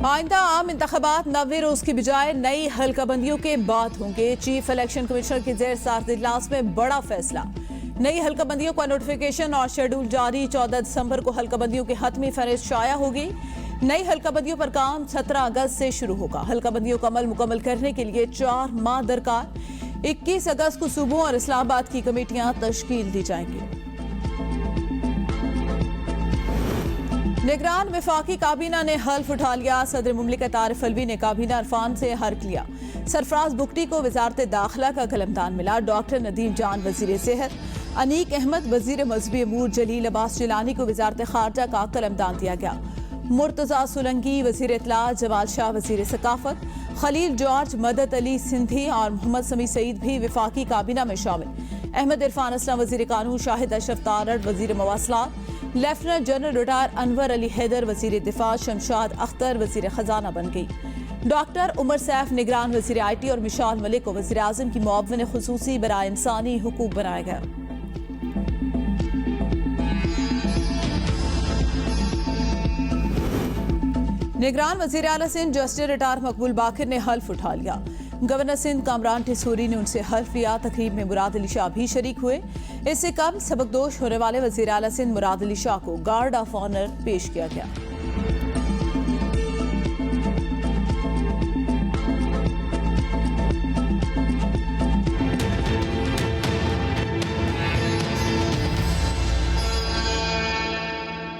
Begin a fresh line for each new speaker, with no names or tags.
आइंदा आम इंतखाबात 90 रोज की बजाय नई हल्काबंदियों के बाद होंगे। चीफ इलेक्शन कमिश्नर की जेर साथ इजलास में बड़ा फैसला। नई हल्काबंदियों का नोटिफिकेशन और शेड्यूल जारी। 14 दिसंबर को हल्काबंदियों की हतमी फहरिस्त शाया होगी। नई हल्काबंदियों पर काम 17 अगस्त से शुरू होगा। हल्काबंदियों का अमल मुकम्मल करने के लिए 4 माह दरकार। 21 अगस्त को सूबों और इस्लामाबाद की कमेटियां तश्कील दी जाएंगी। निगरान वफाकी काबीना ने हल्फ उठा लिया। सदर मुमलिकत आरिफ अलवी ने काबीना अरफान से हल्फ लिया। सरफराज बुगटी को वजारत दाखिला का कलमदान मिला। डॉक्टर नदीम जान वजीर सेहत, अनीक अहमद वजीर मजहबी अमूर, जलील अब्बास जिलानी को वजारत खारजा का कलमदान दिया गया। मुर्तजा सोलंकी वजीर इत्तला, जमाल शाह वजीर सकाफत, खलील जॉर्ज, मदद अली सिंधी और मोहम्मद समी सईद भी वफाकी काबीना में शामिल। अहमद इरफान असलम वजीर कानून, शाहिद अशरफ तारड़ वजीर मवासलात, lieutenant general retire Anwar Ali Haider वजीर दिफा, शमशाद अख्तर वजीर खजाना बन गई। डॉक्टर उमर सैफ निगरान वजीर IT और मिशाल मलिक को वजीर आजम की मुआविन खुसूसी बराए इंसानी हुकूक बनाया गया। निगरान वजीर आला सिंध जस्टिस रिटायर मकबूल बाकिर ने हल्फ उठा लिया। गवर्नर सिंध कामरान टिसूरी ने उनसे हल्फ लिया। तकरीब में मुराद अली शाह भी शरीक हुए। इससे कम सबकदोश होने वाले वजीर आला सिंध मुराद अली शाह को गार्ड ऑफ ऑनर पेश किया गया।